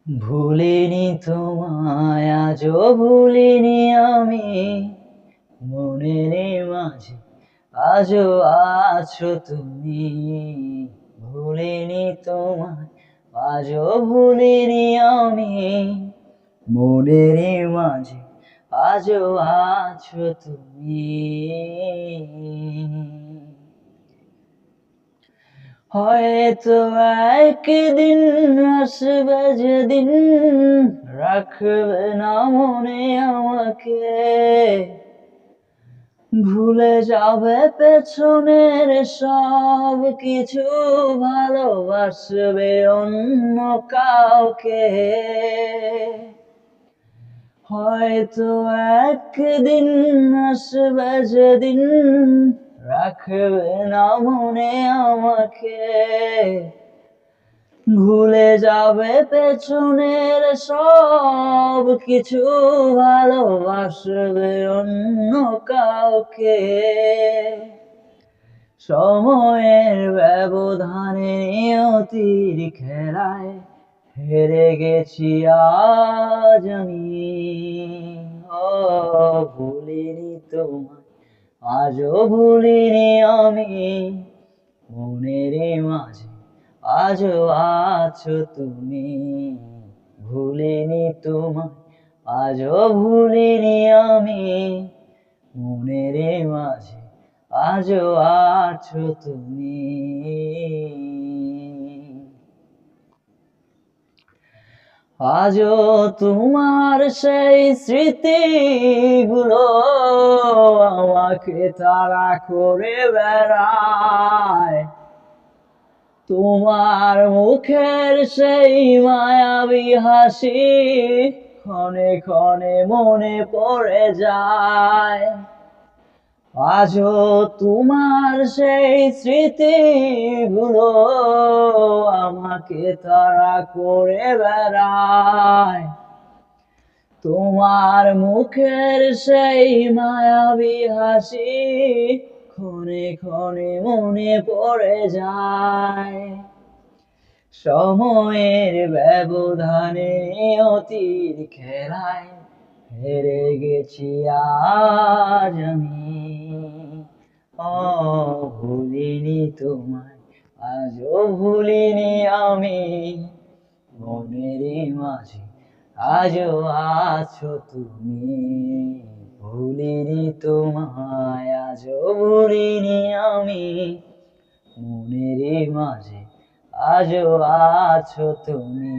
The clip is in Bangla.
ভুলিনি তোমায়, আজও ভুলিনি আমি। মনের মাঝে আজও আছো তুমি। ভুলিনি তোমায়, আজও ভুলিনি আমি। মনের মাঝে আজও আছো তুমি। হয়তো একদিন আসবে যেদিন রাখবে না মনে আমাকে। ভুলে যাবে পেছনের সব কিছু, ভালোবাসবে অন্য কাউকে। হয়তো একদিন আসবে যেদিন রাখবে না মনে আমাকে। ভুলে যাবে পেছনের সব কিছু, ভালোবাসবে অন্য কাউকে। সময়ের ব্যবধানে নিয়তির খেলায় হেরে গেছি আজ আমি। ও ভুলিনি তোমায়, আজও ভুলিনি আমি। মনের মাঝে আজও আছো তুমি। ভুলিনি তোমায়, আজও ভুলিনি আমি। মনের মাঝে আজও আছো তুমি। আজও তোমার সেই স্মৃতিগুলো আমাকে তাড়া করে বেড়ায়। তোমার মুখের সেই মায়াবী হাসি ক্ষণে ক্ষণে মনে পড়ে যায়। আজও তোমার সেই স্মৃতিগুলো আমাকে তাড়া করে বেড়ায়। তোমার মুখের সেই মায়াবী হাসি ক্ষণে ক্ষণে মনে পড়ে যায়। সময়ের ব্যবধানে অতির খেলায় হেরে গেছি আজ আমি। ও ভুলিনি তোমায়, আজও ভুলিনি আমি। মনের মাঝে আজও আছো তুমি। ভুলিনি তোমায়, আজও ভুলিনি আমি। মনের মাঝে আজও আছো তুমি।